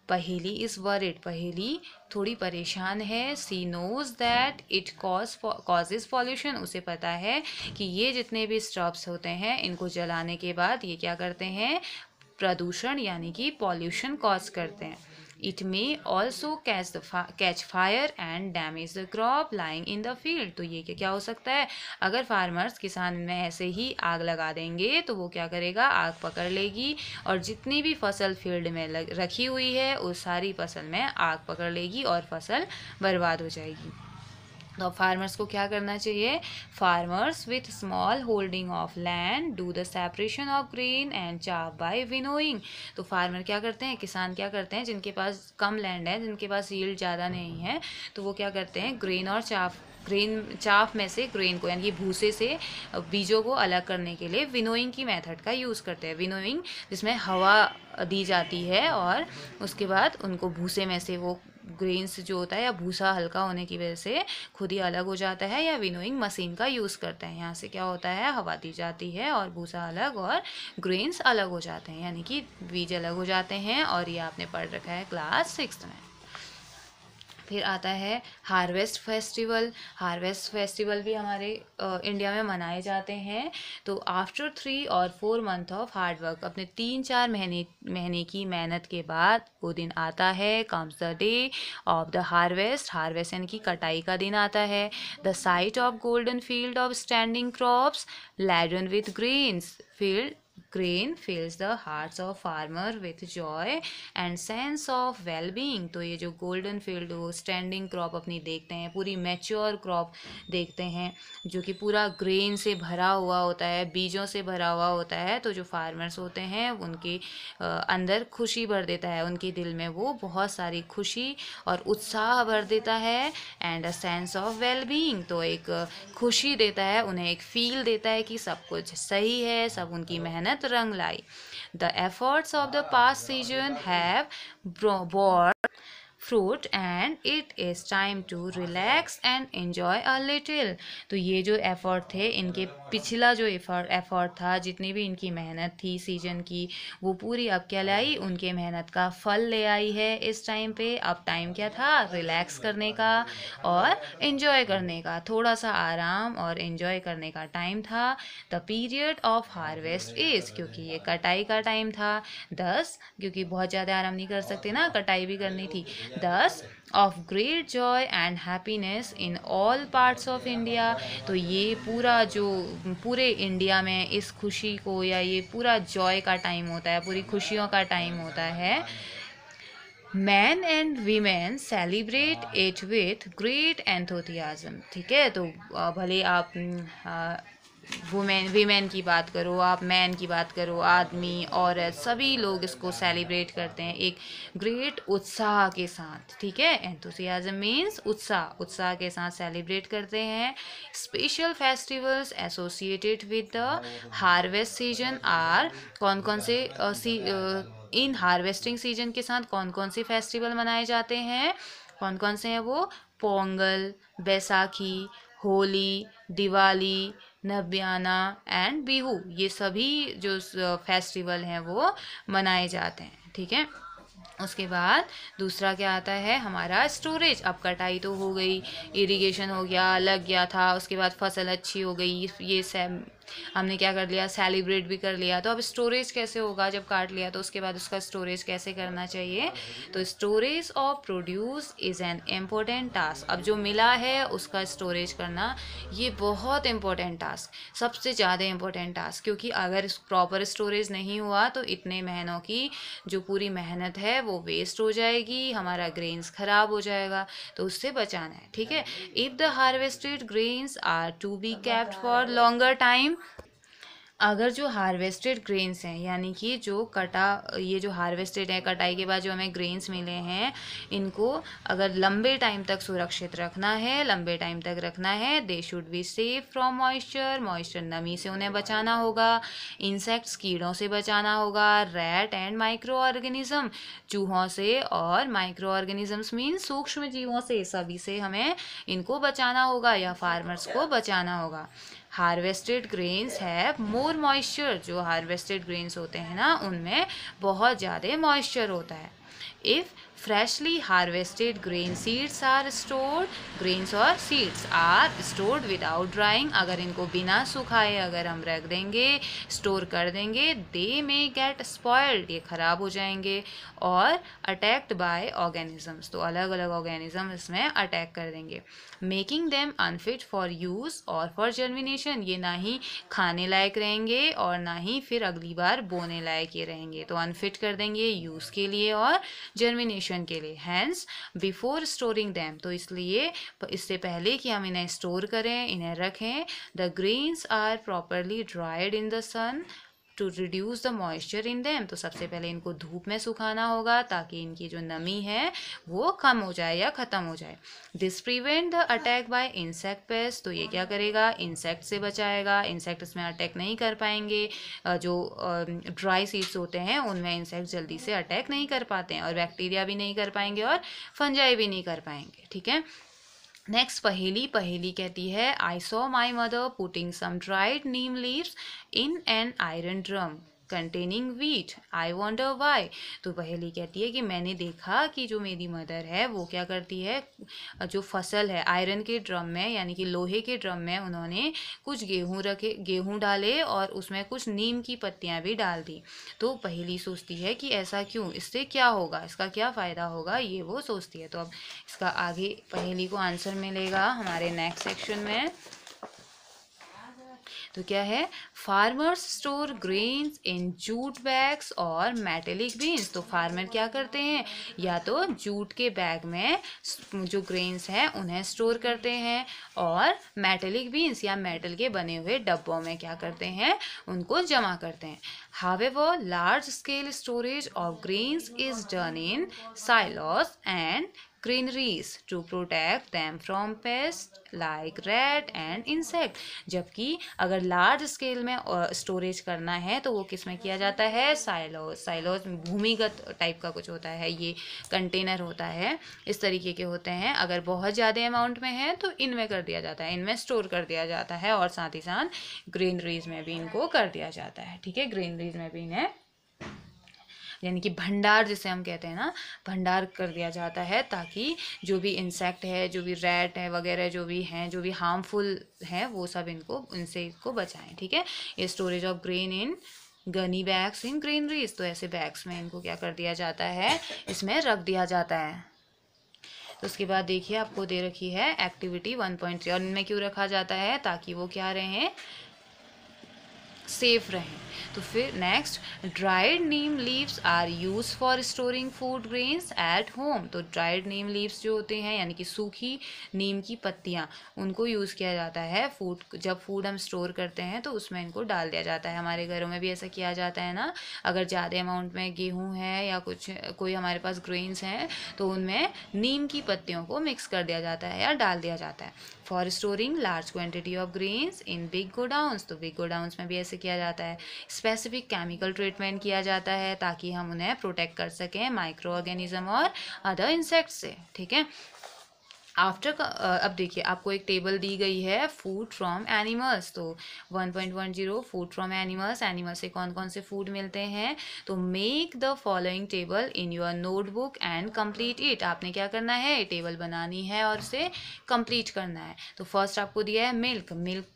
Speaker 1: Paheli is worried, Paheli थोड़ी परेशान है। She knows that it causes pollution, उसे पता है कि ये जितने भी स्टब्स होते हैं इनको जलाने के बाद ये क्या करते हैं, प्रदूषण यानी कि पॉल्यूशन कॉज करते हैं। It may also catch fire and damage the crop lying in the field, तो ये क्या हो सकता है, अगर फार्मर्स किसान में ऐसे ही आग लगा देंगे तो वो क्या करेगा, आग पकड़ लेगी और जितनी भी फसल फील्ड में रखी हुई है उस सारी फसल में आग पकड़ लेगी और फसल बर्बाद हो जाएगी। तो फार्मर्स को क्या करना चाहिए, farmers with small holding of land do the separation of grain and chaff by winnowing, तो फार्मर क्या करते हैं, किसान क्या करते हैं, जिनके पास कम लैंड है, जिनके पास यील्ड ज़्यादा नहीं है, तो वो क्या करते हैं, ग्रेन और चाफ में से ग्रेन को यानी कि भूसे से बीजों को अलग करने के लिए विनोइंग की मेथड का यूज़ करते हैं। विनोइंग जिसमें हवा दी जाती है और उसके बाद उनको भूसे में से वो ग्रेन्स जो होता है या भूसा हल्का होने की वजह से खुद ही अलग हो जाता है, या विनोइंग मशीन का यूज़ करते हैं। यहाँ से क्या होता है, हवा दी जाती है और भूसा अलग और ग्रेन्स अलग हो जाते हैं, यानी कि बीज अलग हो जाते हैं, और ये आपने पढ़ रखा है क्लास 6 में। फिर आता है हार्वेस्ट फेस्टिवल। हार्वेस्ट फेस्टिवल भी हमारे इंडिया में मनाए जाते हैं। तो आफ्टर 3 और 4 मंथ ऑफ हार्ड वर्क, अपने 3-4 महीने की मेहनत के बाद वो दिन आता है, comes the day of the harvest. Harvest यानी कि कटाई का दिन आता है। The site of golden field of standing crops laden with grains, field grain fills the hearts of farmer with joy and sense of well-being। तो ये जो गोल्डन फील्ड वो स्टैंडिंग क्रॉप अपनी देखते हैं, पूरी मैच्योर क्रॉप देखते हैं जो कि पूरा ग्रेन से भरा हुआ होता है, बीजों से भरा हुआ होता है, तो जो फार्मर्स होते हैं उनके अंदर खुशी भर देता है, उनके दिल में वो बहुत सारी खुशी और उत्साह भर देता है। And a sense of well-being, तो एक खुशी देता है, उन्हें एक फील देता है कि सब कुछ सही है, सब उनकी मेहनत रंग लाई। The efforts of the past season have borne fruit and it is time to relax and enjoy a little। तो ये जो एफर्ट थे इनके, पिछला जो एफर्ट था, जितनी भी इनकी मेहनत थी सीजन की, वो पूरी अब क्या लाई, उनके मेहनत का फल ले आई है इस टाइम पे। अब टाइम क्या था, रिलैक्स करने का और एंजॉय करने का, थोड़ा सा आराम और एंजॉय करने का टाइम था। The period of harvest is, क्योंकि ये कटाई का टाइम था, 10 क्योंकि बहुत ज़्यादा आराम नहीं कर सकते ना, कटाई भी करनी थी, 10 of great Joy and happiness in all parts of India. तो ये पूरा जो पूरे इंडिया में इस खुशी को, या ये पूरा जॉय का टाइम होता है, पूरी खुशियों का टाइम होता है। Man and women celebrate it with great enthusiasm. ठीक है, तो भले आप वीमेन की बात करो, आप मैन की बात करो, आदमी औरत सभी लोग इसको सेलिब्रेट करते हैं एक ग्रेट उत्साह के साथ। ठीक है, एंथुसियाज्म मीन्स उत्साह के साथ सेलिब्रेट करते हैं। Special festivals associated with the harvest season are, कौन कौन से इन हार्वेस्टिंग सीजन के साथ कौन कौन से फेस्टिवल मनाए जाते हैं, कौन कौन से हैं वो? पोंगल, बैसाखी, होली, दिवाली, नब्याना एंड बिहू, ये सभी जो फेस्टिवल हैं वो मनाए जाते हैं। ठीक है, उसके बाद दूसरा क्या आता है हमारा? स्टोरेज। अब कटाई तो हो गई, इरिगेशन हो गया, लग गया था, उसके बाद फसल अच्छी हो गई, ये सब हमने क्या कर लिया? सेलिब्रेट भी कर लिया। तो अब स्टोरेज कैसे होगा? जब काट लिया तो उसके बाद उसका स्टोरेज कैसे करना चाहिए? तो storage of produce is an important task. अब जो मिला है उसका स्टोरेज करना ये बहुत इम्पोर्टेंट टास्क, सबसे ज़्यादा इम्पोर्टेंट टास्क, क्योंकि अगर प्रॉपर स्टोरेज नहीं हुआ तो इतने महीनों की जो पूरी मेहनत है वो वेस्ट हो जाएगी, हमारा ग्रेन्स खराब हो जाएगा, तो उससे बचाना है। ठीक है, if the harvested grains are to be kept for longer time, अगर जो हार्वेस्टेड ग्रेन्स हैं यानी कि जो ये जो हार्वेस्टेड है, कटाई के बाद जो हमें ग्रेन्स मिले हैं, इनको अगर लंबे टाइम तक सुरक्षित रखना है, लंबे टाइम तक रखना है, they should be safe from moisture, नमी से उन्हें बचाना होगा, इंसेक्ट्स, कीड़ों से बचाना होगा, रैट एंड माइक्रो ऑर्गेनिज्म, चूहों से, और माइक्रो ऑर्गेनिजम्स मीन सूक्ष्म जीवों से, सभी से हमें इनको बचाना होगा या फार्मर्स को बचाना होगा। Harvested grains have more moisture, जो हार्वेस्टेड ग्रेन्स होते हैं ना उनमें बहुत ज़्यादा मॉइस्चर होता है। If freshly harvested grain seeds are stored, grains और seeds are stored without drying, अगर इनको बिना सुखाए अगर हम रख देंगे, स्टोर कर देंगे, दे मे गेट स्पॉइल्ड, ये खराब हो जाएंगे, और अटैक्ड बाय ऑर्गेनिजम्स, तो अलग अलग ऑर्गेनिज्म इसमें अटैक कर देंगे, making them unfit for use और फॉर जर्मिनेशन, ये ना ही खाने लायक रहेंगे और ना ही फिर अगली बार बोने लायक ये रहेंगे, तो अनफिट कर देंगे यूज़ के लिए और जर्मिनेशन के लिए। हैंस बिफोर स्टोरिंग दैम, तो इसलिए इससे पहले कि हम इन्हें स्टोर करें, इन्हें रखें, the grains are properly dried in the sun to reduce the moisture in them, तो सबसे पहले इनको धूप में सुखाना होगा ताकि इनकी जो नमी है वो कम हो जाए या ख़त्म हो जाए। This prevent the attack by insect pest, तो ये क्या करेगा? इंसेक्ट से बचाएगा, इंसेक्ट इसमें अटैक नहीं कर पाएंगे, जो ड्राई सीड्स होते हैं उनमें इंसेक्ट जल्दी से अटैक नहीं कर पाते हैं, और बैक्टीरिया भी नहीं कर पाएंगे और फंजाई भी नहीं कर पाएंगे। ठीक है, नेक्स्ट पहेली कहती है, I saw my mother putting some dried neem leaves in an iron drum containing wheat, I wonder why. तो पहेली कहती है कि मैंने देखा कि जो मेरी मदर है वो क्या करती है, जो फसल है आयरन के ड्रम में यानी कि लोहे के ड्रम में उन्होंने कुछ गेहूँ डाले और उसमें कुछ नीम की पत्तियाँ भी डाल दी। तो पहेली सोचती है कि ऐसा क्यों, इससे क्या होगा, इसका क्या फ़ायदा होगा, ये वो सोचती है। तो अब इसका आगे पहेली को आंसर मिलेगा हमारे नेक्स्ट सेक्शन में। तो क्या है? Farmers store grains in jute bags और मेटेलिक बीन्स, तो फार्मर क्या करते हैं, या तो जूट के बैग में जो ग्रेन्स हैं उन्हें स्टोर करते हैं, और मेटेलिक बीन्स या मेटल के बने हुए डब्बों में क्या करते हैं, उनको जमा करते हैं। However large scale storage of grains is done in silos and granaries to protect them from pests like rat and insect, जबकि अगर लार्ज स्केल में स्टोरेज करना है तो वो किस में किया जाता है? साइलोज भूमिगत टाइप का कुछ होता है, ये कंटेनर होता है, इस तरीके के होते हैं। अगर बहुत ज़्यादा अमाउंट में है तो इनमें कर दिया जाता है, इनमें स्टोर कर दिया जाता है, और साथ ही साथ ग्रेनरीज में भी इनको कर दिया जाता है। ठीक है, ग्रेनरीज में भी इन्हें यानी कि भंडार जिसे हम कहते हैं ना, भंडार कर दिया जाता है, ताकि जो भी इंसेक्ट है, जो भी रैट है वगैरह जो भी हैं, जो भी हार्मफुल हैं, वो सब इनसे इसको बचाएं। ठीक है, ये storage of grain in Ghani bags in granaries, तो ऐसे बैग्स में इनको क्या कर दिया जाता है, इसमें रख दिया जाता है। तो उसके बाद देखिए आपको दे रखी है एक्टिविटी 1.3, और इनमें क्यों रखा जाता है, ताकि वो क्या रहें, सेफ रहें। तो फिर next, dried neem leaves are use for storing food grains at home. तो ड्राइड नीम लीव्स जो होते हैं यानी कि सूखी नीम की पत्तियाँ, उनको यूज़ किया जाता है फूड, जब फूड हम स्टोर करते हैं तो उसमें इनको डाल दिया जाता है। हमारे घरों में भी ऐसा किया जाता है ना, अगर ज़्यादा अमाउंट में गेहूँ है या कुछ कोई हमारे पास ग्रेन्स हैं तो उनमें नीम की पत्तियों को मिक्स कर दिया जाता है या डाल दिया जाता है। For storing large quantity of grains in big godowns. तो बिग गोडाउंस में भी ऐसे किया जाता है। स्पेसिफिक केमिकल ट्रीटमेंट किया जाता है ताकि हम उन्हें प्रोटेक्ट कर सकें माइक्रो ऑर्गेनिज्म और अदर इंसेक्ट्स से। ठीक है, अब देखिए आपको एक टेबल दी गई है फूड फ्रॉम एनिमल्स। तो 1.10 फूड फ्रॉम एनिमल्स, एनिमल से कौन कौन से फूड मिलते हैं। तो make the following table in your notebook and complete it. आपने क्या करना है, टेबल बनानी है और उसे कंप्लीट करना है। तो फर्स्ट आपको दिया है मिल्क। मिल्क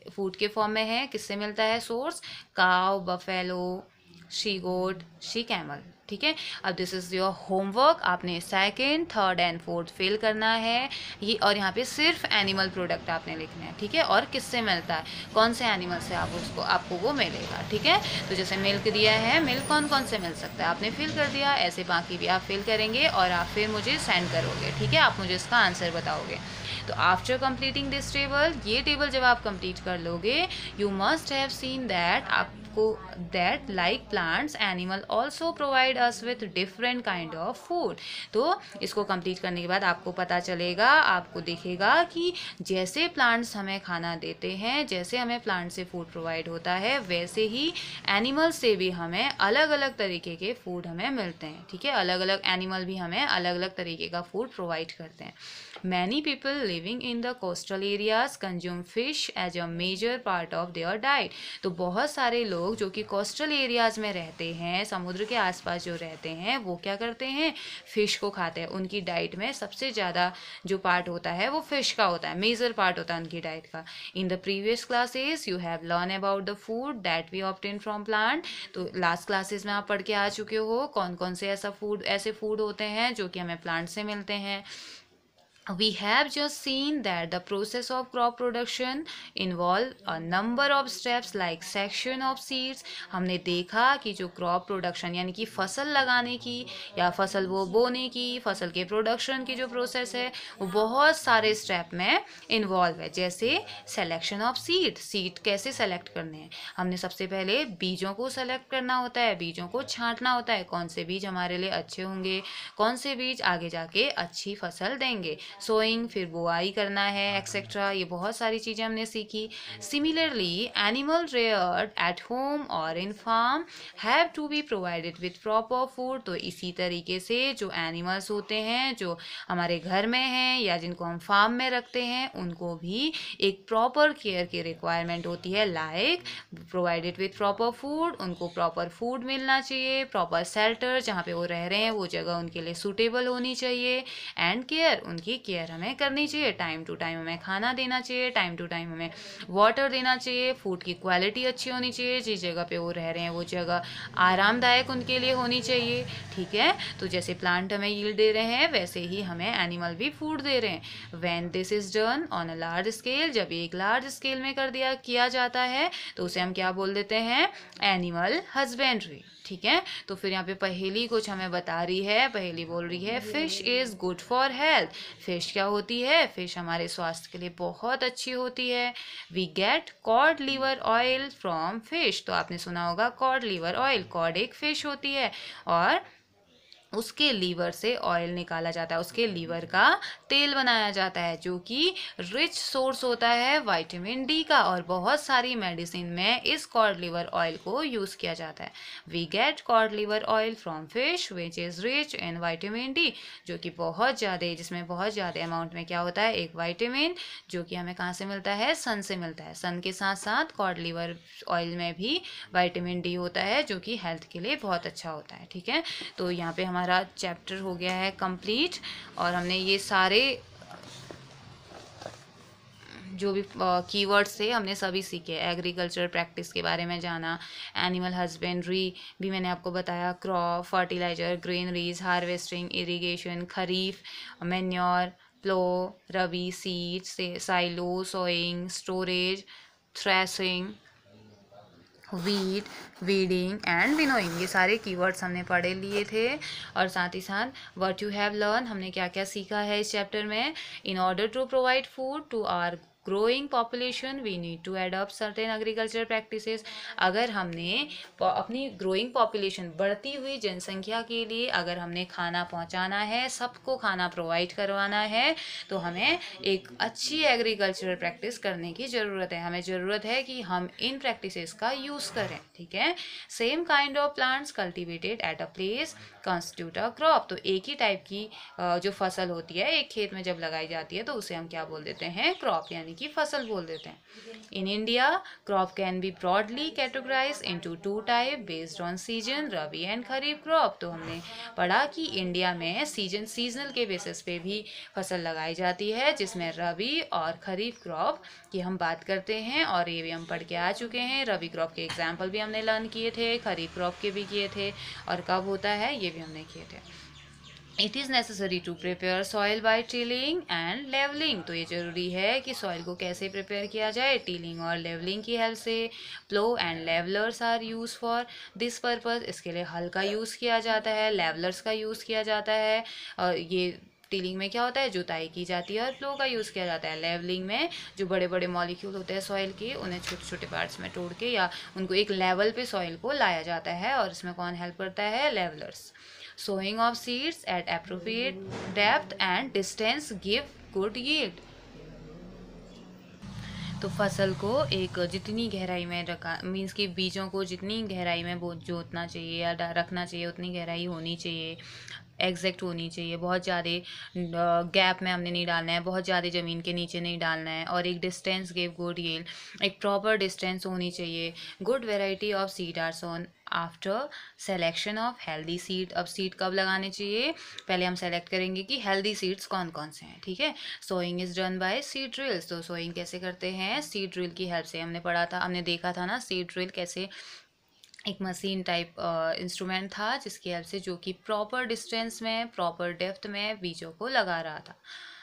Speaker 1: फूड के फॉर्म में है, किससे मिलता है source, cow, buffalo, she goat, she camel. ठीक है, अब दिस इज़ योर होमवर्क। आपने second, third and fourth fill करना है ये, और यहाँ पे सिर्फ एनिमल प्रोडक्ट आपने लिखने हैं। ठीक है, और किससे मिलता है, कौन से एनिमल से आपको वो मिलेगा। ठीक है, तो जैसे मिल्क दिया है, मिल्क कौन कौन से मिल सकता है आपने फिल कर दिया, ऐसे बाकी भी आप फिल करेंगे और आप फिर मुझे सेंड करोगे। ठीक है, आप मुझे इसका आंसर बताओगे। तो आफ्टर कंप्लीटिंग दिस टेबल, ये टेबल जब आप कंप्लीट कर लोगे, you must have seen that आपको that like plants animal also provide us with different kind of food. तो इसको कंप्लीट करने के बाद आपको पता चलेगा, आपको दिखेगा कि जैसे प्लांट्स हमें खाना देते हैं, जैसे हमें प्लांट से फूड प्रोवाइड होता है, वैसे ही एनिमल से भी हमें अलग अलग तरीके के फूड हमें मिलते हैं। ठीक है, अलग अलग एनिमल भी हमें अलग अलग तरीके का फूड प्रोवाइड करते हैं। Many people living in the coastal areas consume fish as a major part of their diet। तो बहुत सारे लोग जो कि कोस्टल एरियाज में रहते हैं, समुद्र के आसपास जो रहते हैं, वो क्या करते हैं, फिश को खाते हैं। उनकी डाइट में सबसे ज़्यादा जो पार्ट होता है वो फिश का होता है, मेजर पार्ट होता है उनकी डाइट का। In the previous classes you have learn about the food that we obtain from plant. तो लास्ट क्लासेस में आप पढ़ के आ चुके हो कौन कौन से ऐसे फूड होते हैं जो कि हमें प्लांट से मिलते हैं। We have just seen that the process of crop production involve a number of steps like section of seeds। हमने देखा कि जो क्रॉप प्रोडक्शन यानी कि फसल लगाने की या फसल वो बोने की, फसल के प्रोडक्शन की जो प्रोसेस है वो बहुत सारे स्टेप में इन्वॉल्व है। जैसे सेलेक्शन ऑफ सीड, सीड कैसे सेलेक्ट करने हैं, हमने सबसे पहले बीजों को सेलेक्ट करना होता है, बीजों को छांटना होता है, कौन से बीज हमारे लिए अच्छे होंगे, कौन से बीज आगे जाके अच्छी फसल देंगे। सोइंग, फिर बुआई करना है, एक्सेट्रा, ये बहुत सारी चीज़ें हमने सीखी। Similarly animal reared at home और in farm have to be provided with proper food. तो इसी तरीके से जो एनिमल्स होते हैं जो हमारे घर में हैं या जिनको हम फार्म में रखते हैं, उनको भी एक प्रॉपर केयर की रिक्वायरमेंट होती है, like provided with proper food, उनको प्रॉपर फूड मिलना चाहिए, प्रॉपर शेल्टर जहाँ पे वो रह रहे हैं वो जगह उनके लिए सूटेबल होनी चाहिए, एंड केयर, उनकी केयर हमें करनी चाहिए। टाइम टू टाइम हमें खाना देना चाहिए, टाइम टू टाइम हमें वाटर देना चाहिए, फूड की क्वालिटी अच्छी होनी चाहिए, जिस जगह पे वो रह रहे हैं वो जगह आरामदायक उनके लिए होनी चाहिए। ठीक है, तो जैसे प्लांट हमें यील्ड दे रहे हैं वैसे ही हमें एनिमल भी फूड दे रहे हैं। When this is done on a large scale, जब एक लार्ज स्केल में किया जाता है तो उसे हम क्या बोल देते हैं, एनिमल हस्बेंड्री। ठीक है, तो फिर यहाँ पे पहेली कुछ हमें बता रही है, पहेली बोल रही है fish is good for health. Fish क्या होती है, फिश हमारे स्वास्थ्य के लिए बहुत अच्छी होती है। We get cod liver oil from fish. तो आपने सुना होगा कॉड लिवर ऑयल, कॉड एक फिश होती है और उसके लीवर से ऑयल निकाला जाता है, उसके लीवर का तेल बनाया जाता है, जो कि रिच सोर्स होता है विटामिन डी का, और बहुत सारी मेडिसिन में इस कॉड लिवर ऑयल को यूज़ किया जाता है। We get cod liver oil from fish which is rich in vitamin D, जो कि बहुत ज़्यादा, जिसमें बहुत ज़्यादा अमाउंट में क्या होता है, एक विटामिन, जो कि हमें कहाँ से मिलता है, सन से मिलता है। सन के साथ साथ कॉड लिवर ऑयल में भी विटामिन डी होता है, जो कि हेल्थ के लिए बहुत अच्छा होता है। ठीक है, तो यहाँ पे हमारा चैप्टर हो गया है कंप्लीट, और हमने ये सारे जो भी कीवर्ड्स थे हमने सभी सीखे। एग्रीकल्चर प्रैक्टिस के बारे में जाना, एनिमल हस्बेंड्री भी मैंने आपको बताया, crop, fertiliser, granaries, harvesting, irrigation, kharif, manure, plough, rabi, seeds, silo, sowing, storage, threshing, wheat, weeding and winnowing, ये सारे कीवर्ड्स हमने पढ़े लिए थे। और साथ ही साथ व्हाट यू हैव लर्न, हमने क्या क्या सीखा है इस चैप्टर में। In order to provide food to our growing population we need to adopt certain agriculture practices. अगर हमने अपनी ग्रोइंग पॉपुलेशन, बढ़ती हुई जनसंख्या के लिए अगर हमने खाना पहुंचाना है, सबको खाना प्रोवाइड करवाना है, तो हमें एक अच्छी एग्रीकल्चरल प्रैक्टिस करने की ज़रूरत है। हमें ज़रूरत है कि हम इन प्रैक्टिसेस का यूज़ करें, ठीक है। Same kind of plants cultivated at a place constitute a crop, तो एक ही टाइप की जो फसल होती है एक खेत में जब लगाई जाती है तो उसे हम क्या बोल देते हैं, क्रॉप, यानी कि फसल बोल देते हैं। In India crop can be broadly categorise into two type based on season, rabi and kharif crop. तो हमने पढ़ा कि इंडिया में सीजनल के बेसिस पे भी फसल लगाई जाती है, जिसमें रबी और खरीफ क्रॉप की हम बात करते हैं, और ये भी हम पढ़ के आ चुके हैं। रबी क्रॉप के एग्जाम्पल भी हमने लर्न किए थे, खरीफ क्रॉप के भी किए थे, और कब होता है ये भी हमने किए थे। It is necessary to prepare soil by tilling and levelling, तो ये ज़रूरी है कि सॉइल को कैसे प्रिपेयर किया जाए, टिलिंग और लेवलिंग की हेल्प से। Plough and levellers are use for this purpose, इसके लिए हल का यूज़ किया जाता है, लेवलर्स का यूज़ किया जाता है। और ये टिलिंग में क्या होता है, जुताई की जाती है, और प्लो का यूज़ किया जाता है। लेवलिंग में जो बड़े बड़े मॉलिक्यूल होते हैं सॉइल के, उन्हें छोटे छोटे पार्ट्स में तोड़ के या उनको एक लेवल पे सॉइल को लाया जाता है, और इसमें कौन हेल्प करता है, levellers. Sowing of seeds at appropriate depth and distance give good yield. तो फसल को एक जितनी गहराई में रखा, मीन्स कि बीजों को जितनी गहराई में जोतना चाहिए या रखना चाहिए उतनी गहराई होनी चाहिए, एग्जैक्ट होनी चाहिए। बहुत ज़्यादा गैप में हमने नहीं डालना है, बहुत ज़्यादा ज़मीन के नीचे नहीं डालना है, और एक डिस्टेंस गिव गुड यील्ड, एक प्रॉपर डिस्टेंस होनी चाहिए। Good variety of seed are sown after selection of healthy seed. अब सीड कब लगाने चाहिए, पहले हम सेलेक्ट करेंगे कि हेल्दी सीड्स कौन कौन से हैं, ठीक है। Sowing is done by seed drills, तो सोइंग कैसे करते हैं, सीड ड्रिल की हेल्प से। हमने पढ़ा था, हमने देखा था ना, सीड ड्रिल कैसे एक मशीन टाइप इंस्ट्रूमेंट था जिसकी हेल्प से, जो कि प्रॉपर डिस्टेंस में, प्रॉपर डेप्थ में बीजों को लगा रहा था।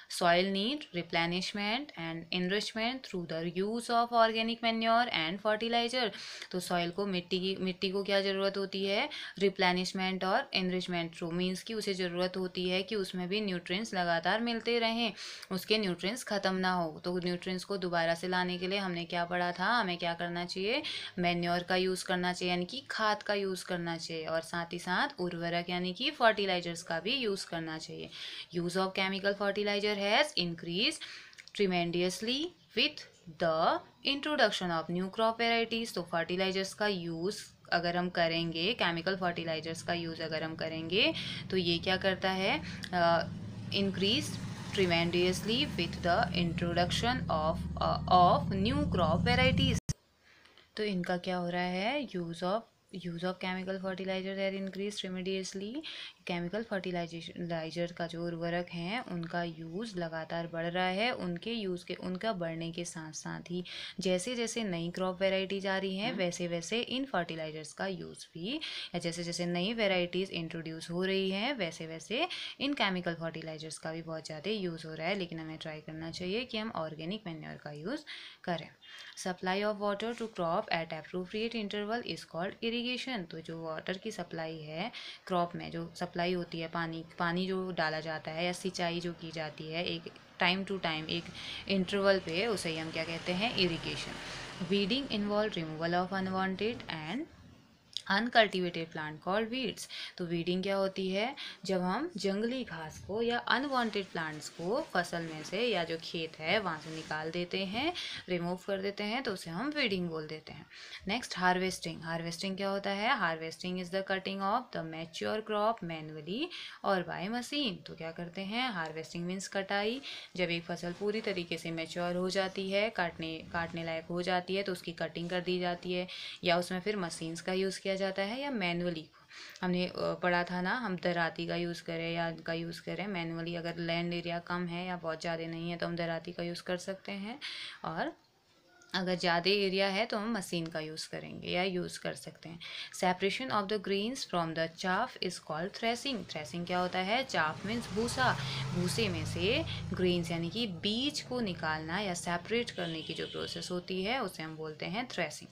Speaker 1: Soil need replenishment and enrichment through the use of organic manure and fertilizer। तो सॉइल को मिट्टी को क्या ज़रूरत होती है, रिप्लेनिशमेंट और एनरिचमेंट थ्रू, मीन्स कि उसे ज़रूरत होती है कि उसमें भी न्यूट्रिएंट्स लगातार मिलते रहें, उसके न्यूट्रिएंट्स ख़त्म ना हो। तो न्यूट्रिएंट्स को दोबारा से लाने के लिए हमने क्या पढ़ा था, हमें क्या करना चाहिए, मैन्योर का यूज़ करना चाहिए, यानी कि खाद का यूज़ करना चाहिए, और साथ ही साथ उर्वरक यानी कि फर्टिलाइजर्स का भी यूज़ करना चाहिए। Use of chemical fertiliser has increased tremendously with the introduction of new crop varieties। तो फर्टिलाइजर्स का यूज़ अगर हम करेंगे, केमिकल फर्टिलाइजर्स का यूज़ अगर हम करेंगे, तो ये क्या करता है, increase tremendously with the introduction of new crop varieties। तो इनका क्या हो रहा है, use of chemical fertiliser are increase tremendously. Chemical fertiliser का जो उर्वरक हैं उनका यूज़ लगातार बढ़ रहा है। उनका बढ़ने के साथ साथ ही जैसे जैसे नई क्रॉप वेराइटीज आ रही हैं, वैसे वैसे इन फर्टिलाइजर्स का यूज़ भी, या जैसे जैसे नई वेराइटीज़ इंट्रोड्यूस हो रही हैं, वैसे वैसे इन केमिकल फर्टिलाइजर्स का भी बहुत ज़्यादा यूज़ हो रहा है। लेकिन हमें ट्राई करना चाहिए कि हम ऑर्गेनिक मैन्योर का यूज़ करें। Supply of water to crop at appropriate interval is called irrigation. तो जो वाटर की सप्लाई है, क्रॉप में जो सप्लाई होती है, पानी जो डाला जाता है या सिंचाई जो की जाती है एक टाइम टू टाइम, एक इंटरवल पे, उसे ही हम क्या कहते हैं, irrigation. Weeding involve removal of unwanted and uncultivated plant called weeds. तो वीडिंग क्या होती है, जब हम जंगली घास को या अनवांटेड प्लांट्स को फसल में से या जो खेत है वहाँ से निकाल देते हैं, रिमूव कर देते हैं, तो उसे हम वीडिंग बोल देते हैं। Next harvesting. हार्वेस्टिंग क्या होता है, harvesting is the cutting of the mature crop manually और बाय मशीन। तो क्या करते हैं, हार्वेस्टिंग मीन्स कटाई। जब एक फसल पूरी तरीके से मैच्योर हो जाती है, काटने लायक हो जाती है, तो उसकी कटिंग कर दी जाती है, या उसमें फिर मशीन्स का यूज़ किया जाता है, या मैनुअली। हमने पढ़ा था ना, हम दराती का यूज़ करें या इनका यूज़ करें मैनुअली। अगर लैंड एरिया कम है या बहुत ज़्यादा नहीं है तो हम दराती का यूज़ कर सकते हैं, और अगर ज़्यादा एरिया है तो हम मशीन का यूज़ करेंगे या यूज़ कर सकते हैं। Separation of the grains from the chaff is called threshing. Threshing क्या होता है, चाफ मीन्स भूसा, भूसे में से ग्रेन्स यानी कि बीज को निकालना या सेपरेट करने की जो प्रोसेस होती है उसे हम बोलते हैं threshing.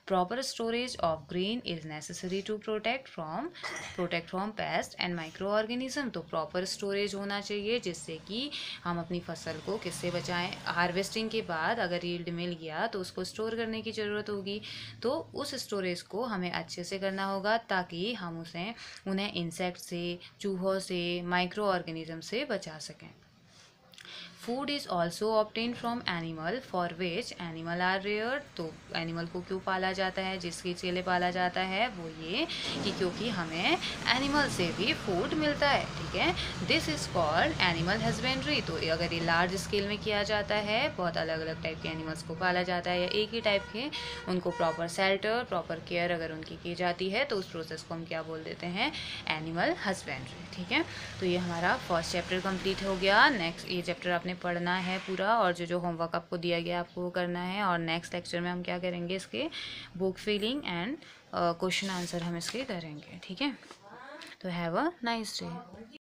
Speaker 1: Proper storage of grain is necessary to protect from pest and micro organism. तो प्रॉपर स्टोरेज होना चाहिए जिससे कि हम अपनी फसल को किससे बचाएं। हार्वेस्टिंग के बाद अगर यील्ड मिल गया तो उसको स्टोर करने की ज़रूरत होगी, तो उस स्टोरेज को हमें अच्छे से करना होगा ताकि हम उन्हें इंसेक्ट से, चूहों से, माइक्रो ऑर्गेनिज्म से बचा सकें। Food is also obtain from animal for which animal are rare. तो एनिमल को क्यों पाला जाता है, जिसके लिए पाला जाता है वो ये कि क्योंकि हमें एनिमल से भी फूड मिलता है, ठीक है। This is called animal husbandry. तो अगर ये लार्ज स्केल में किया जाता है, बहुत अलग अलग टाइप के एनिमल्स को पाला जाता है या एक ही टाइप के, उनको प्रॉपर शेल्टर, प्रॉपर केयर अगर उनकी की जाती है तो उस प्रोसेस को हम क्या बोल देते हैं, एनिमल हस्बेंड्री, ठीक है। तो ये हमारा फर्स्ट चैप्टर कंप्लीट हो गया। नेक्स्ट ये चैप्टर आपने पढ़ना है पूरा, और जो होमवर्क आपको दिया गया आपको वो करना है। और नेक्स्ट लेक्चर में हम क्या करेंगे, इसके book filling and question answer हम इसके करेंगे, ठीक है। तो हैव अ नाइस डे।